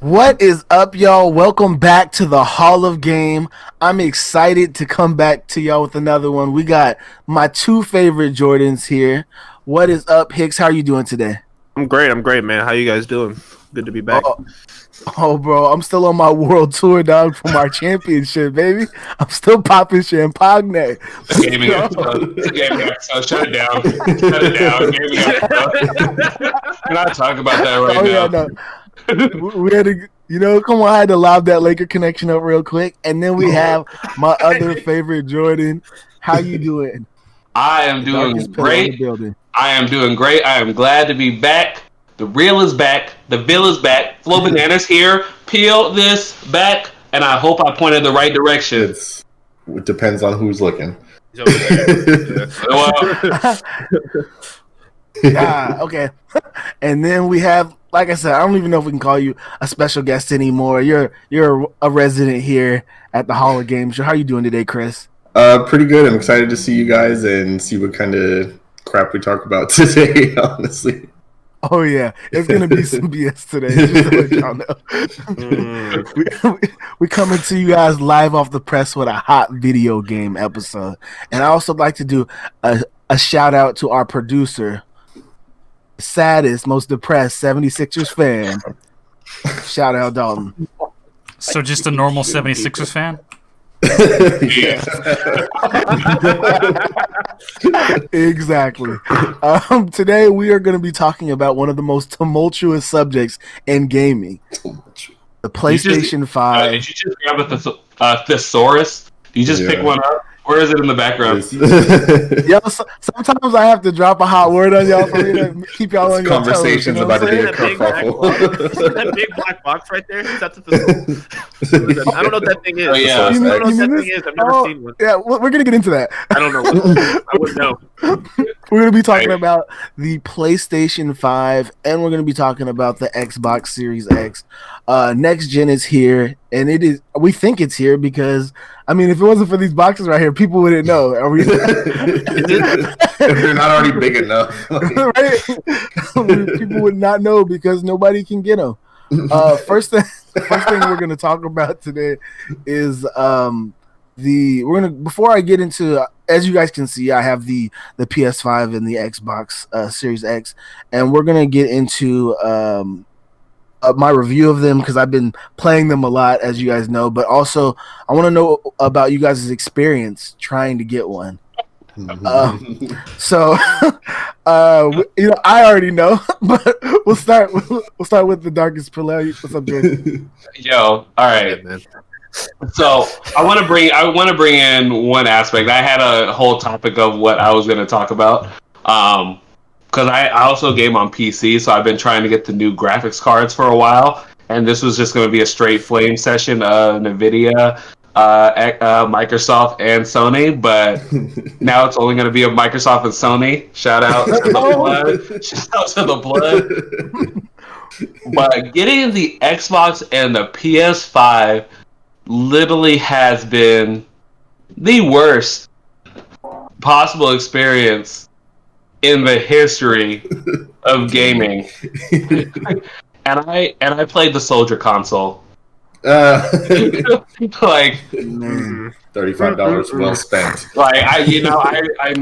What is up, y'all? Welcome back to the Hall of Game. I'm excited to come back to y'all with another one. We got my two favorite Jordans here. What is up, Hicks? How are you doing today? I'm great, man. How you guys doing? Good to be back. Bro, I'm still on my world tour, dog, from our championship, baby. I'm still popping champagne. Gaming episode. Shut it down. Gaming episode. We're not talking about that right now. Yeah, no. We had to, come on, I had to lob that Laker connection up real quick. And then we have my other favorite Jordan. How you doing? I am doing great. I am doing great. I am glad to be back. The real is back. The Bill is back. Flo Bananas here. Peel this back. And I hope I pointed the right direction. It depends on who's looking. Okay. And then we have, like I said, I don't even know if we can call you a special guest anymore. You're a resident here at the Hall of Game Show. How are you doing today, Chris? Pretty good. I'm excited to see you guys and see what kind of crap we talk about today, honestly. Oh, yeah. It's going to be some BS today, just to let y'all know. We coming to you guys live off the press with a hot video game episode. And I also like to do a shout out to our producer, saddest, most depressed 76ers fan. Shout out, Dalton. So just a normal 76ers fan? Exactly. Today we are going to be talking about one of the most tumultuous subjects in gaming, the PlayStation 5. Did you just grab a thesaurus? You just pick one up? Where is it in the background? Sometimes I have to drop a hot word on y'all for me to keep y'all on your toes. Conversations about to be a kerfuffle. Is that big black box right there? Is that the thesaurus? I don't know what that thing is. Oh, yeah. I don't know what that thing is. I've never seen one. Yeah, we're going to get into that. I don't know. I wouldn't know. We're going to be talking about the PlayStation 5, and we're going to be talking about the Xbox Series X. Next gen is here, and we think it's here because, I mean, if it wasn't for these boxes right here, people wouldn't know. If they're not already big enough. Right? People would not know because nobody can get them. First thing we're going to talk about today is before I get into, as you guys can see, I have the PS5 and the Xbox Series X, and we're going to get into my review of them because I've been playing them a lot, as you guys know, but also I want to know about you guys' experience trying to get one. So I already know, but we'll start with the darkest pillar. What's up, Jordan? Yo, all right, man. So I want to bring in one aspect. I had a whole topic of what I was going to talk about. Because I also game on PC, so I've been trying to get the new graphics cards for a while, and this was just going to be a straight flame session of NVIDIA, Microsoft, and Sony, but now it's only going to be of Microsoft and Sony. Shout out to the blood. Shout out to the blood. But getting the Xbox and the PS5 literally has been the worst possible experience in the history of gaming. and I played the Soldier console. Like $35 well spent. Like I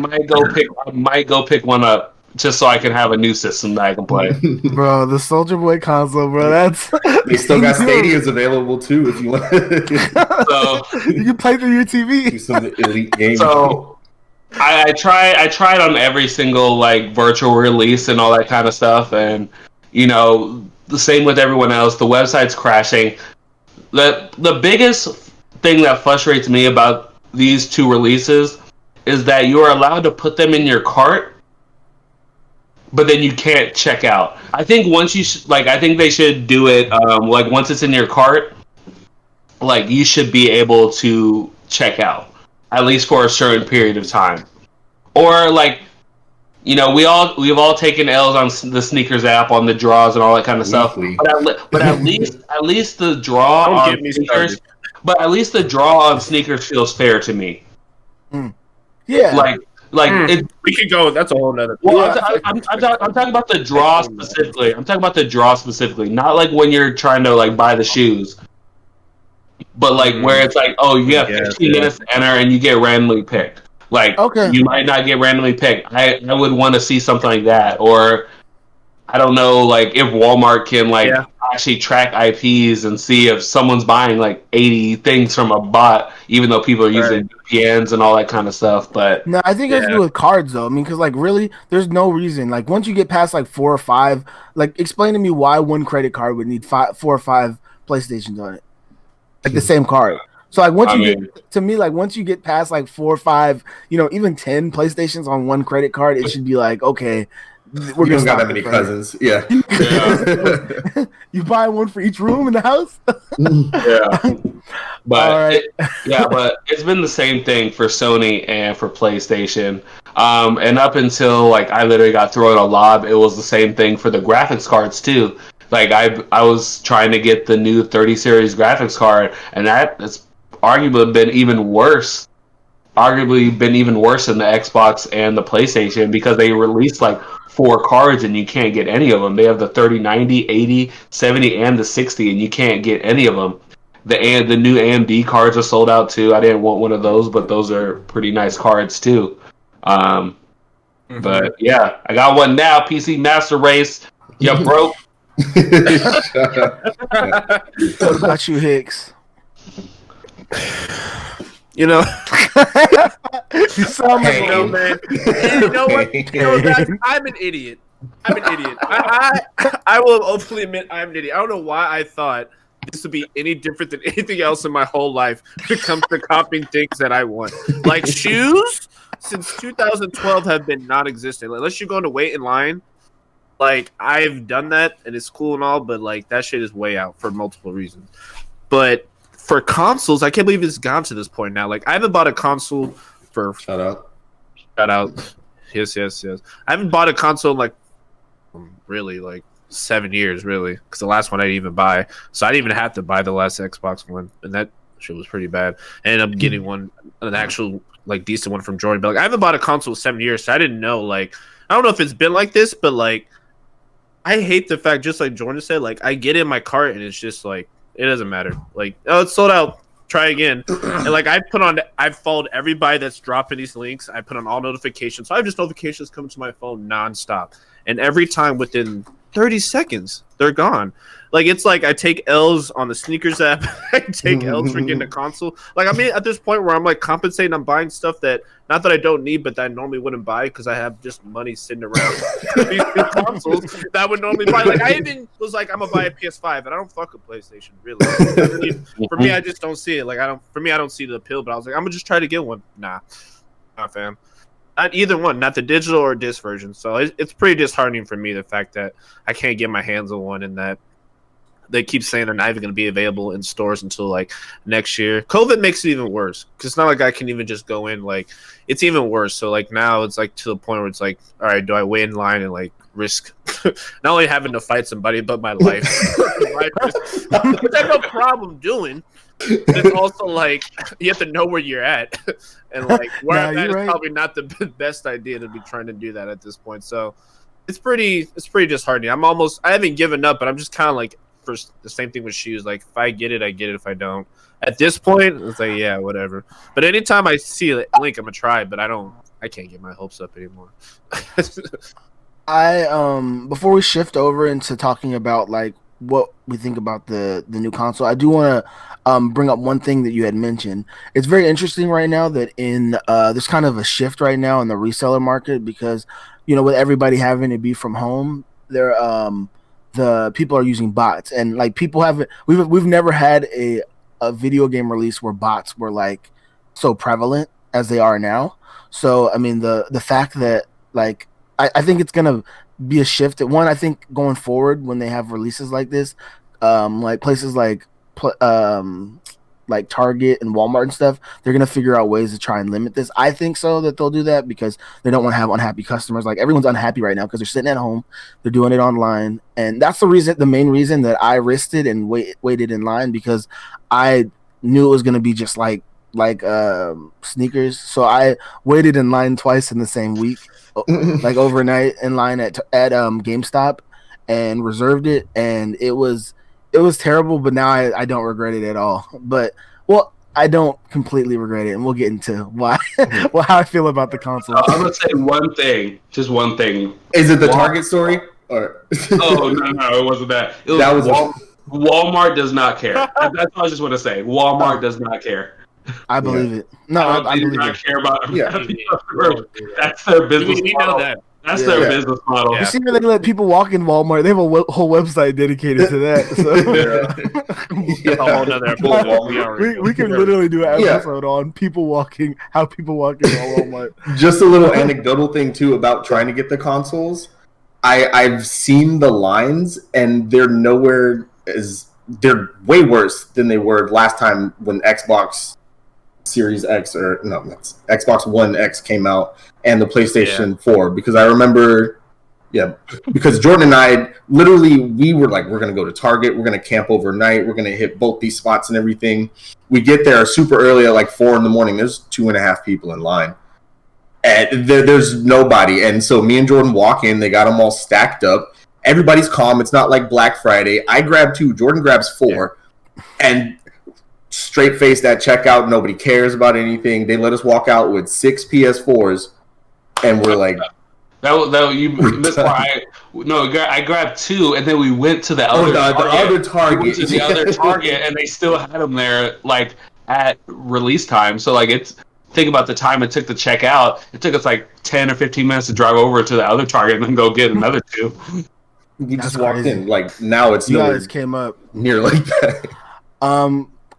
might go pick one up just so I can have a new system that I can play. Bro, the Soldier Boy console, bro, that's they still got Stadias available too if you want. So you can play through your TV. Do some elite games. So I tried on every single like virtual release and all that kind of stuff, and the same with everyone else. The website's crashing. The biggest thing that frustrates me about these two releases is that you are allowed to put them in your cart, but then you can't check out. I think once I think they should do it like once it's in your cart, like you should be able to check out. At least for a certain period of time, or like, we've all taken L's on the sneakers app on the draws and all that kind of stuff. But at least the draw on sneakers, feels fair to me. Yeah, like We could go. That's a whole nother. Well, I'm talking about the draw specifically. I'm talking about the draw specifically, not like when you're trying to like buy the shoes, but like where it's like, oh, you have 15 minutes to enter and you get randomly picked. Like, you might not get randomly picked. I would want to see something like that, or I don't know, like if Walmart can actually track IPs and see if someone's buying like 80 things from a bot, even though people are using VPNs and all that kind of stuff. But no, I think it has to do with cards, though. I mean, because like really, there's no reason. Like once you get past like 4 or 5, like explain to me why one credit card would need 4 or 5 PlayStations on it, like the same card. So like once once you get past like 4 or 5, even 10 PlayStations on one credit card, it should be like, okay, we don't got that many cousins. Yeah. You buy one for each room in the house. But but it's been the same thing for Sony and for PlayStation. And up until like I literally got thrown a lob, it was the same thing for the graphics cards too. Like I was trying to get the new 30 series graphics card, and that's arguably been even worse. Arguably been even worse than the Xbox and the PlayStation, because they released like 4 cards and you can't get any of them. They have the 30, 90, 80, 70, and the 60, and you can't get any of them. The new AMD cards are sold out too. I didn't want one of those, but those are pretty nice cards too. But yeah, I got one now. PC Master Race. You broke. What about you, Hicks? You know, you sound like man. You know what? Guys, I'm an idiot. I will openly admit I'm an idiot. I don't know why I thought this would be any different than anything else in my whole life when it comes to copying things that I want. Like shoes, since 2012 have been non-existent. Like, unless you're going to wait in line. Like, I've done that, and it's cool and all, but, like, that shit is way out for multiple reasons. But for consoles, I can't believe it's gone to this point now. Like, I haven't bought a console for... Shout out. Yes. I haven't bought a console in, like, really, like, 7 years, really. Because the last one I didn't even buy. So I didn't even have to buy the last Xbox one. And that shit was pretty bad. I ended up getting an actual, like, decent one from Jordan. But, like, I haven't bought a console in 7 years, so I didn't know, like... I don't know if it's been like this, but, like... I hate the fact, just like Jordan said, like, I get in my cart and it's just like, it doesn't matter. Like, oh, it's sold out. Try again. And like, I've followed everybody that's dropping these links. I put on all notifications. So I have just notifications coming to my phone nonstop. And every time within 30 seconds, they're gone. Like, it's like I take L's on the sneakers app. I take L's for getting a console. Like, I mean, at this point where I'm like compensating, I'm buying stuff that, not that I don't need, but that I normally wouldn't buy because I have just money sitting around these new consoles that I would normally buy. Like, I even was like, I'm going to buy a PS5, and I don't fuck with PlayStation, really. For me, I just don't see it. Like, I don't see the appeal, but I was like, I'm going to just try to get one. Nah, fam. Not either one, not the digital or disc version. So it's pretty disheartening for me, the fact that I can't get my hands on one, and that they keep saying they're not even going to be available in stores until like next year. COVID makes it even worse because it's not like I can even just go in. Like, it's even worse. So like now it's like to the point where it's like, all right, do I wait in line and like risk not only having to fight somebody but my life, which I have no problem doing. It's also like you have to know where you're at, and like where I'm at is probably not the best idea to be trying to do that at this point. So it's pretty disheartening. I haven't given up, but I'm just kind of like, for the same thing with shoes. Like, if I get it, I get it. If I don't, at this point, it's like, yeah, whatever. But anytime I see a link, I'm gonna try. But I can't get my hopes up anymore. Before we shift over into talking about like what we think about the new console, I do want to bring up one thing that you had mentioned. It's very interesting right now that in there's kind of a shift right now in the reseller market because, with everybody having to be from home, the people are using bots, and like we've never had a video game release where bots were like so prevalent as they are now. So I mean the fact that like I think it's gonna be a shift. One, I think going forward when they have releases like this, like places like Target and Walmart and stuff, they're gonna figure out ways to try and limit this. I think so that they'll do that because they don't want to have unhappy customers. Like, everyone's unhappy right now because they're sitting at home, they're doing it online, and that's the main reason that I risked it and waited in line, because I knew it was gonna be just like sneakers, so I waited in line twice in the same week, like overnight in line at GameStop, and reserved it, and it was terrible. But now I don't regret it at all. But I don't completely regret it, and we'll get into why how I feel about the console. I'm gonna say one thing, just one thing. Is it the Target story? Or Oh no, it wasn't that. It was Walmart does not care. That's what I just want to say. Walmart does not care. I believe it. No, I do believe not it. care about Yeah. That's their business We model. know that. That's their business model. You see where they let people walk in Walmart? They have a whole website dedicated to that. So. A whole nother episode. We can literally do an episode on how people walk in Walmart. Just a little anecdotal thing too about trying to get the consoles. I've seen the lines, and they're way worse than they were last time when Xbox Series X Xbox One X came out and the PlayStation 4, because I remember because Jordan and I we were like, we're gonna go to Target, we're gonna camp overnight, we're gonna hit both these spots and everything. We get there super early at like 4 a.m. There's 2.5 people in line, and there's nobody. And so me and Jordan walk in, they got them all stacked up, everybody's calm, it's not like Black Friday. I grab 2, Jordan grabs 4, and straight faced at checkout, nobody cares about anything. They let us walk out with 6 PS4s, and we're like, I grabbed 2, and then we went to the other Target. We went to the other Target, and they still had them there, like at release time. So like think about the time it took to check out. It took us like 10 or 15 minutes to drive over to the other Target and then go get another 2. You just walked in. Like now it's you guys came up near like that.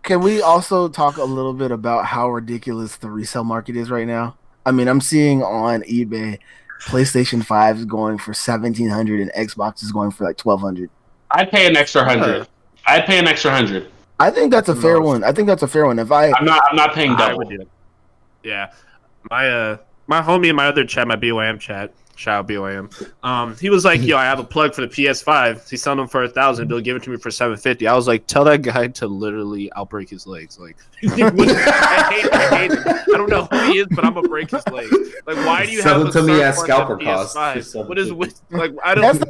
Can we also talk a little bit about how ridiculous the resale market is right now? I mean, I'm seeing on eBay, PlayStation 5 is going for $1,700 and Xbox is going for like $1,200. I'd pay an extra $100. I'd pay an extra $100. I think that's a fair one. I'm not paying double. Yeah, my homie in my other chat, my BYM chat. Shout out BYM. He was like, "Yo, I have a plug for the PS5. He's selling them for $1,000. They'll give it to me for $750." I was like, "Tell that guy to literally, I'll break his legs." Like, I hate him. I don't know who he is, but I'm gonna break his legs. Like, why do you sell have it to me at scalper cost? cost? What is with like? I don't.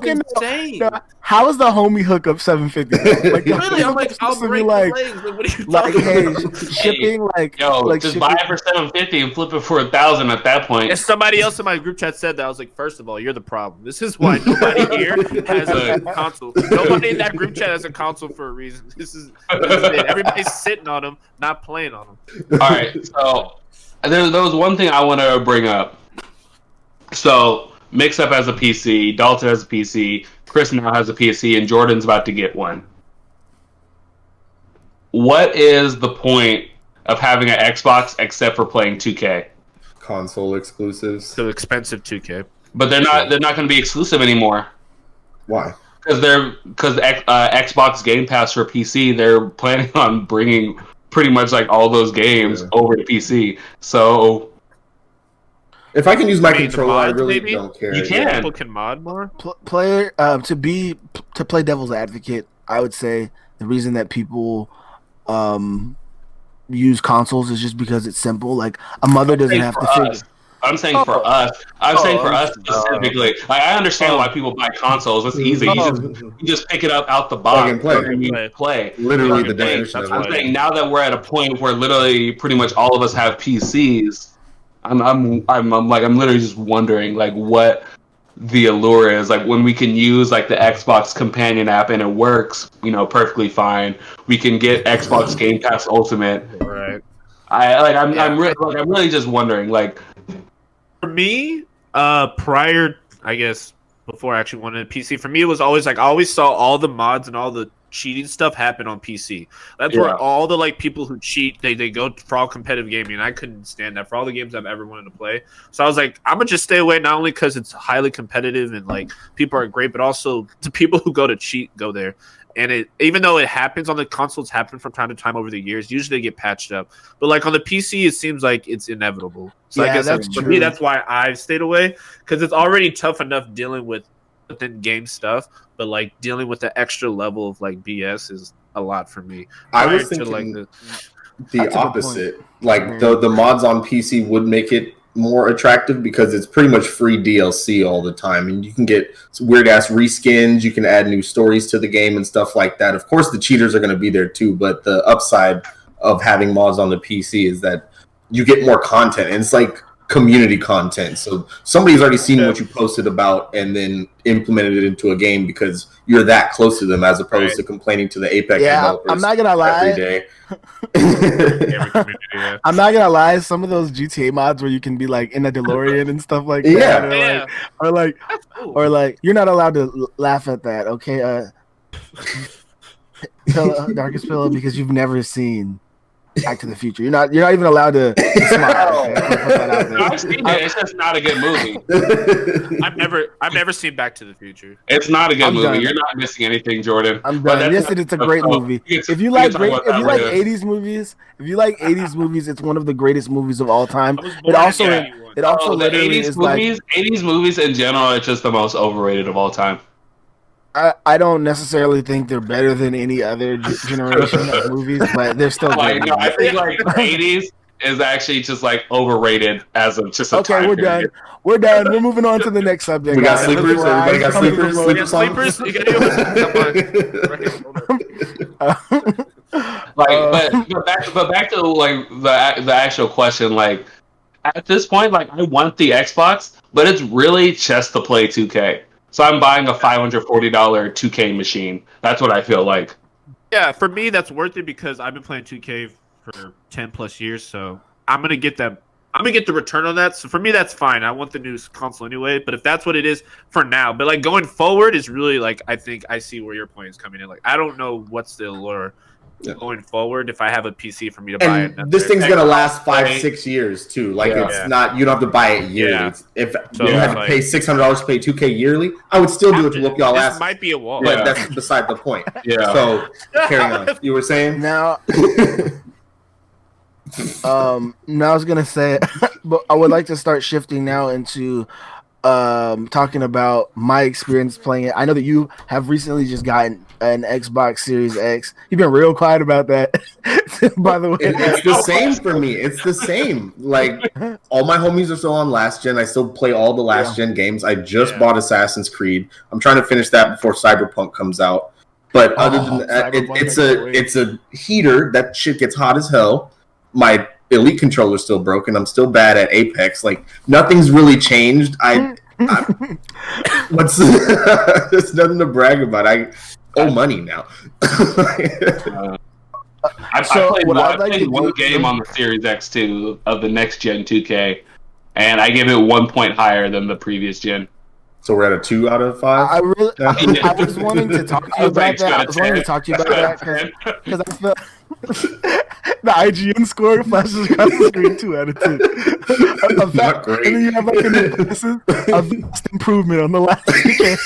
Insane. How is the homie hookup $750? Like, really, I'm like, I'll break his legs. Like, what are you talking about? Shipping, like, just buy it for $750 and flip it for $1,000 at that point. If somebody else in my group chat said that, I was like, first of all, you're the problem. This is why nobody here has a console. Nobody in that group chat has a console for a reason. This is it. Everybody's sitting on them, not playing on them. All right, so there was one thing I want to bring up. So Mix Up has a PC, Dalton has a PC, Chris now has a PC, and Jordan's about to get one. What is the point of having an Xbox except for playing 2K? Console exclusives. So expensive 2K. But they're not going to be exclusive anymore. Why? Because Xbox Game Pass for PC, they're planning on bringing pretty much like all those games over to PC. So if I can use my controller, I really don't care. You can. People can mod more. to play devil's advocate, I would say the reason that people use consoles is just because it's simple. Like a mother doesn't have to figure. I'm saying for us. I'm saying for us specifically. Like I understand why people buy consoles. It's easy. You just pick it up out the box and play. And you play. Literally the definition. I'm saying now that we're at a point where literally pretty much all of us have PCs, I'm literally just wondering like what the allure is. Like when we can use like the Xbox companion app and it works, perfectly fine. We can get Xbox Game Pass Ultimate. Right. I'm really just wondering like. For me, prior, I guess, before I actually wanted a PC, for me it was always like I always saw all the mods and all the cheating stuff happen on PC. That's where all the like people who cheat, they go for all competitive gaming, and I couldn't stand that for all the games I've ever wanted to play. So I was like, I'm gonna just stay away, not only because it's highly competitive and like people are great, but also the people who go to cheat go there. And even though it happens on the consoles, happen from time to time over the years, usually they get patched up. But like on the PC, it seems like it's inevitable. So I guess for me, that's why I've stayed away, because it's already tough enough dealing with within game stuff, but like dealing with the extra level of like BS is a lot for me. I was thinking the opposite. Like the mods on PC would make it more attractive because it's pretty much free DLC all the time, and you can get weird ass reskins. You can add new stories to the game and stuff like that. Of course, the cheaters are going to be there too, but the upside of having mods on the PC is that you get more content, and it's like community content. So somebody's already seen what you posted about and then implemented it into a game because you're that close to them, as opposed to complaining to the Apex developers. I'm not gonna lie. Every day. I'm not gonna lie. Some of those GTA mods where you can be like in a DeLorean and stuff like that, or like you're not allowed to laugh at that. Okay, Darkest Pillow, because you've never seen Back to the Future. You're not even allowed to smile. Okay? Put that out there. I've seen it. It's just not a good movie. I've never seen Back to the Future. It's not a good movie. done. You're not missing anything, Jordan. I'm done. Yes, it's a great movie. If you like 80s movies, it's one of the greatest movies of all time. It also literally is movies, 80s movies in general are just the most overrated of all time. I don't necessarily think they're better than any other generation of movies, but they're still good. I think like the 80s is actually just like overrated as of just a time we're period. done. We're done. We're moving on to the next subject. We got sleepers. Everybody got sleepers. Sleepers. You gotta But back to like the actual question. Like at this point, like I want the Xbox, but it's really just to play 2K. So I'm buying a $540 2K machine. That's what I feel like. Yeah, for me, that's worth it because I've been playing 2K for 10 plus years. So I'm gonna get that. I'm gonna get the return on that. So for me, that's fine. I want the new console anyway. But if that's what it is for now, but like going forward is really like I think I see where your point is coming in. Like I don't know what's the allure going forward if I have a PC for me to buy it. This thing's gonna last 5-6 years too. Like it's not. You don't have to buy it yearly. Yeah. If you had to pay $600 to play 2K yearly, I would still do it to whoop y'all ass. This might be a wall, but that's beside the point. Yeah. So carry on. You were saying now. Now I was gonna say, but I would like to start shifting now into talking about my experience playing it. I know that you have recently just gotten an Xbox Series X. You've been real quiet about that. By the way, it's the same for me. It's the same. Like all my homies are still on last gen. I still play all the last gen games. I just bought Assassin's Creed. I'm trying to finish that before Cyberpunk comes out. But other than that, it's a heater. That shit gets hot as hell. My Elite controller's still broken. I'm still bad at Apex. Like nothing's really changed. What's there's nothing to brag about. I owe money now. I played one game on the Series X2 of the next gen 2K, and I give it 1 point higher than the previous gen. So we're at a 2 out of 5. I was wanting to talk to you about that. I was wanting to talk to you about that because I felt the IGN score flashes across the screen 2 out of 10. Not great. And then you have like a vast improvement on the last weekend.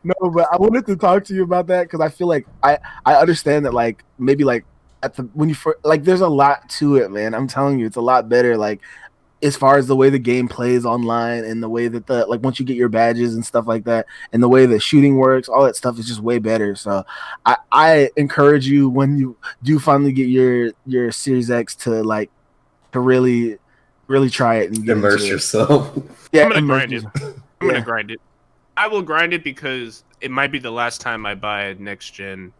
No, but I wanted to talk to you about that because I feel like I understand that like maybe like there's a lot to it, man. I'm telling you, it's a lot better. Like as far as the way the game plays online and the way that once you get your badges and stuff like that and the way the shooting works, all that stuff is just way better. So I encourage you when you do finally get your Series X to really try it and immerse yourself. Yeah, I'm gonna grind it. I will grind it because it might be the last time I buy a next gen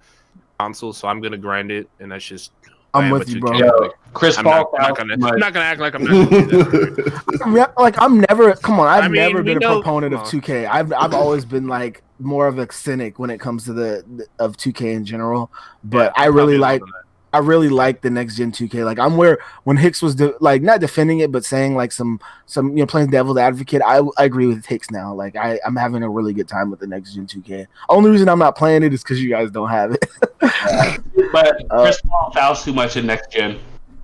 console, so I'm gonna grind it, and that's just. I'm with you, bro. Chris Paul. I'm not gonna act like I'm not gonna do that. I've never been a proponent of 2K. I've always been like more of a cynic when it comes to of 2K in general. But I really like the next gen 2K. Like I'm where when Hicks was not defending it, but saying like some playing devil's advocate. I agree with Hicks now. Like I'm having a really good time with the next gen 2K. Only reason I'm not playing it is because you guys don't have it. But Chris Paul fouls too much in next gen.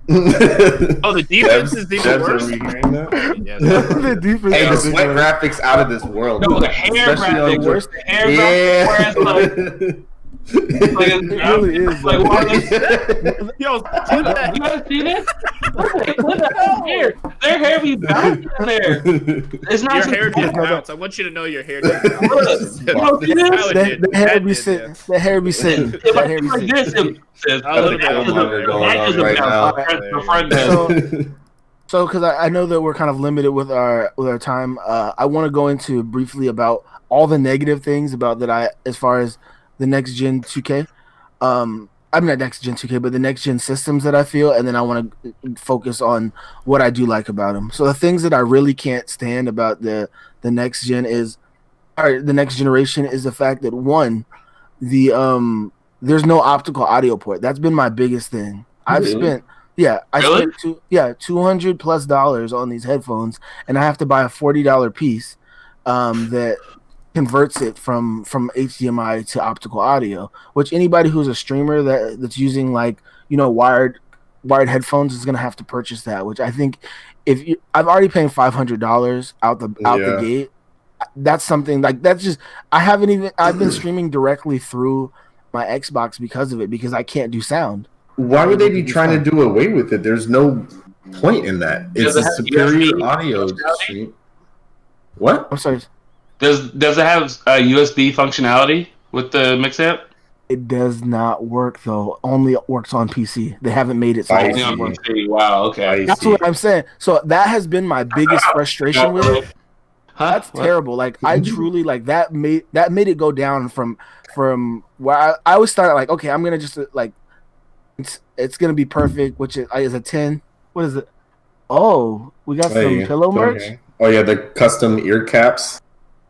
The defense is even worse. Are we hearing that? Yes. The defense. Hey, the sweat graphics out of this world. No, the hair graphics. worst. The hair graphics. It really is. Like, though. why is, Yo, you guys see this? What the hell here? Their hair be bouncing in there. It's not your just hair did no, bounce. I want you to know your hair did bounce. You don't see this? How it did. The hair That be did, sitting. yeah. The hair be sitting. If That I hair do be like sitting. this, it says, A little bit. going on right now. The front desk. So, because I know that we're kind of limited with our time, I want to go into briefly about all the negative things about that as far as the next gen 2K. I'm not next gen 2K, but the next gen systems that I feel, and then I want to focus on what I do like about them. So the things that I really can't stand about the next gen the next generation is the fact that one, there's no optical audio port. That's been my biggest thing. I've spent $200+ on these headphones, and I have to buy a $40 piece that converts it from HDMI to optical audio. Which anybody who's a streamer that's using wired headphones is gonna have to purchase that. Which I think I've already paying $500 out the gate. That's something that's just I've been streaming directly through my Xbox because of it, because I can't do sound. Why would they be trying to do away with it? There's no point in that. It's a superior audio stream. What? I'm sorry. Does it have USB functionality with the mix amp? It does not work though. Only it works on PC. They haven't made it so. Only on PC. Wow. Okay. That's what I'm saying. So that has been my biggest frustration with it. Huh? That's terrible. Like I truly that made it go down from where I always started like, okay, I'm gonna just it's gonna be perfect, which is a 10. What is it? Oh, we got some pillow merch. Okay. Oh yeah, the custom ear caps.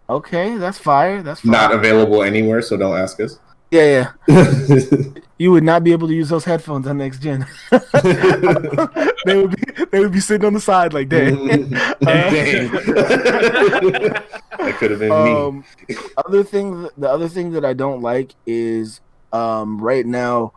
Okay, that's fire. That's fire. Not available anywhere, so don't ask us. Yeah. You would not be able to use those headphones on next gen. they would be sitting on the side like, dang. Dang. That could have been me. The other thing that I don't like is right now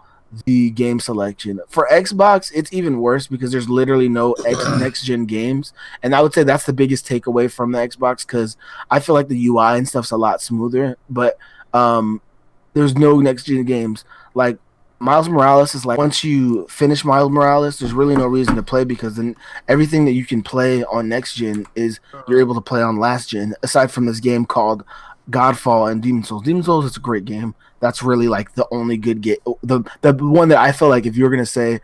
the game selection. For Xbox, it's even worse because there's literally no next gen games, and I would say that's the biggest takeaway from the Xbox, because I feel like the UI and stuff's a lot smoother, but there's no next gen games. Like Miles Morales is like, once you finish Miles Morales, there's really no reason to play, because then everything that you can play on next gen is you're able to play on last gen, aside from this game called Godfall and Demon's Souls. Demon's Souls is a great game. That's really like the only good game. The one that I feel like if you're gonna say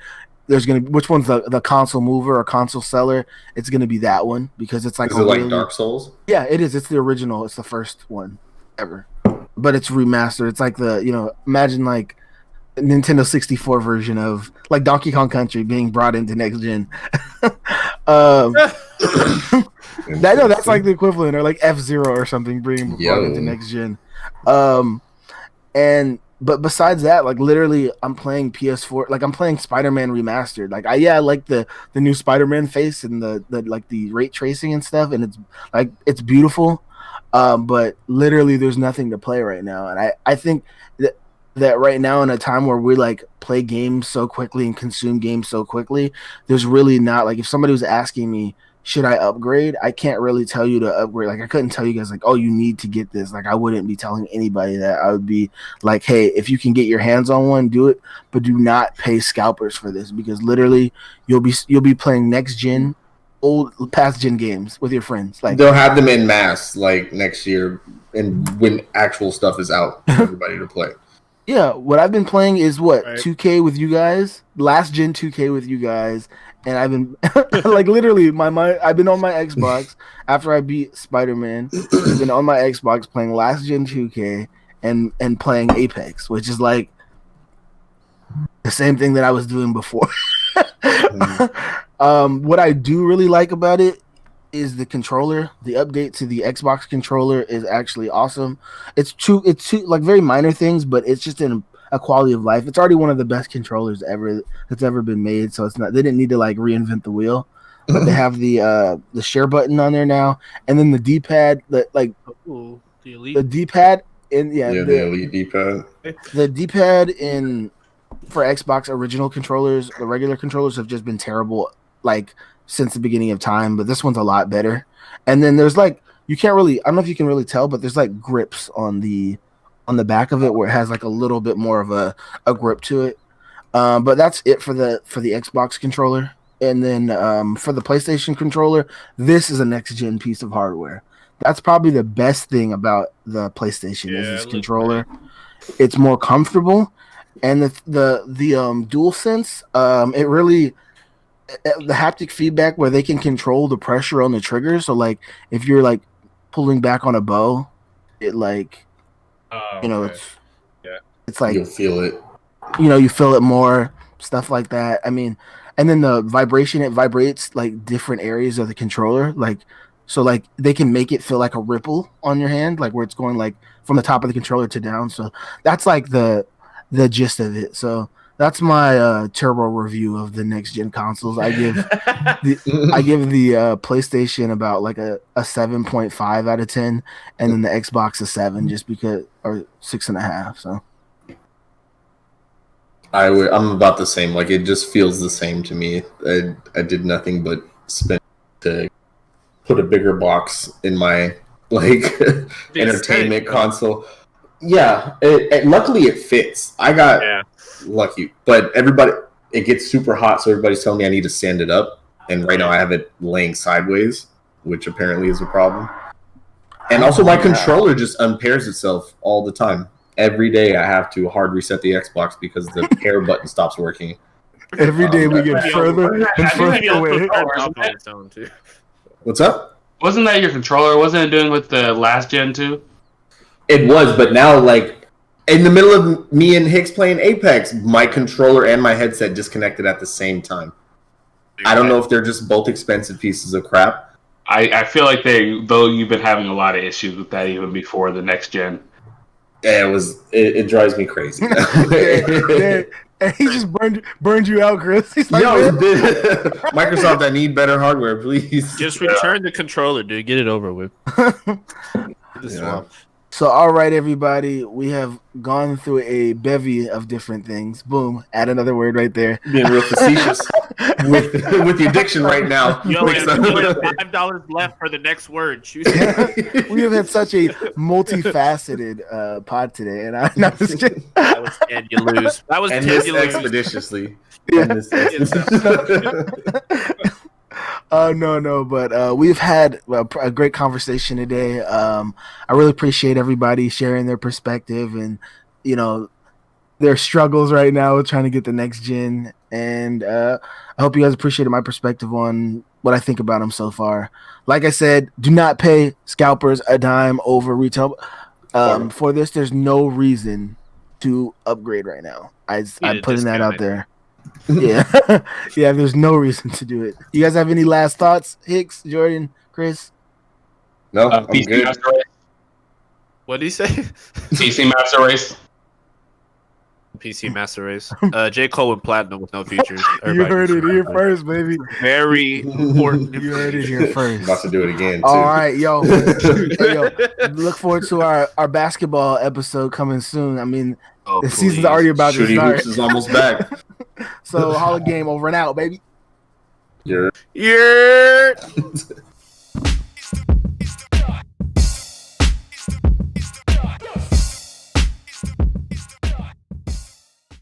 which one's the console mover or console seller, it's gonna be that one, because it's like is it like Dark Souls? Yeah, it is. It's the original. It's the first one ever, but it's remastered. It's like imagine like a Nintendo 64 version of like Donkey Kong Country being brought into next gen. That's like the equivalent, or like F-Zero or something being brought into next gen. But besides that, like literally, I'm playing PS4. Like I'm playing Spider-Man Remastered. Like I like the new Spider-Man face and the like the ray tracing and stuff, and it's beautiful. But literally, there's nothing to play right now, and I think that right now, in a time where we like play games so quickly and consume games so quickly, there's really not, like, if somebody was asking me, should I upgrade? I can't really tell you to upgrade. Like I couldn't tell you guys like, oh, you need to get this. Like I wouldn't be telling anybody that. I would be like, hey, if you can get your hands on one, do it, but do not pay scalpers for this, because literally you'll be playing next gen, old past gen games with your friends. Like they'll have them in mass like next year, and when actual stuff is out for everybody to play. Yeah, what I've been playing is 2K with you guys, last gen 2K with you guys, and I've been like literally I've been on my Xbox after I beat Spider-Man. I've been on my Xbox playing last gen 2K and playing Apex, which is like the same thing that I was doing before. What I do really like about it is the controller. The update to the Xbox controller is actually awesome. It's two like very minor things, but it's just a quality of life. It's already one of the best controllers that's ever been made. So they didn't need to like reinvent the wheel. But they have the share button on there now, and then the D-pad, the D-pad in the Elite D-pad. The D-pad for Xbox original controllers, the regular controllers have just been terrible, like since the beginning of time, but this one's a lot better. And then there's like, you can't really, I don't know if you can really tell, but there's like grips on the on the back of it where it has like a little bit more of a grip to it. But that's it for the Xbox controller. And then for the PlayStation controller, this is a next gen piece of hardware. That's probably the best thing about the PlayStation is this controller. Great. It's more comfortable, and the DualSense, it really the haptic feedback where they can control the pressure on the trigger. So like if you're like pulling back on a bow, it like it's like you'll feel it. You feel it more, stuff like that. I mean, and then the vibration, it vibrates like different areas of the controller, like so like they can make it feel like a ripple on your hand, like where it's going like from the top of the controller to down. So that's like the gist of it. So that's my turbo review of the next gen consoles. I give the PlayStation about like a 7.5 out of 10, and then the Xbox a 7 just because, or 6.5. So I'm about the same. Like it just feels the same to me. I did nothing but spend to put a bigger box in my like entertainment console. Yeah, luckily it fits. I got lucky, but it gets super hot, so everybody's telling me I need to stand it up, and right now I have it laying sideways, which apparently is a problem. And also my controller just unpairs itself all the time. Every day I have to hard reset the Xbox because the pair button stops working. Every day we get further and further away. What's up? Wasn't that your controller? Wasn't it doing with the last gen too? It was, but now like in the middle of me and Hicks playing Apex, my controller and my headset disconnected at the same time. I don't know if they're just both expensive pieces of crap. I feel like though you've been having a lot of issues with that even before the next gen. Yeah, it drives me crazy. And he just burned you out, Chris. He's like, Microsoft, I need better hardware, please. Just return the controller, dude. Get it over with. So, all right, everybody, we have gone through a bevy of different things. Boom, add another word right there. Being real facetious with the addiction right now. You only have $5 left for the next word. Choose it. We have had such a multifaceted pod today, and I'm just kidding. And you lose. That was and this expeditiously. No, but we've had a great conversation today. I really appreciate everybody sharing their perspective and, their struggles right now with trying to get the next gen. And I hope you guys appreciated my perspective on what I think about them so far. Like I said, do not pay Scalpers a dime over retail. For this, there's no reason to upgrade right now. I'm putting that out there. Yeah. There's no reason to do it. You guys have any last thoughts? Hicks, Jordan, Chris? No, I'm PC good. Master Race. What did he say? PC Master Race. PC Master Race. J. Cole and Platinum with no features. You heard it here first, baby. Very important. You heard it here first. I'm about to do it again, too. All right, yo. Look forward to our basketball episode coming soon. I mean, the season's already about to start. Hoops is almost back. So, Hall of Game over and out, baby. Yeah.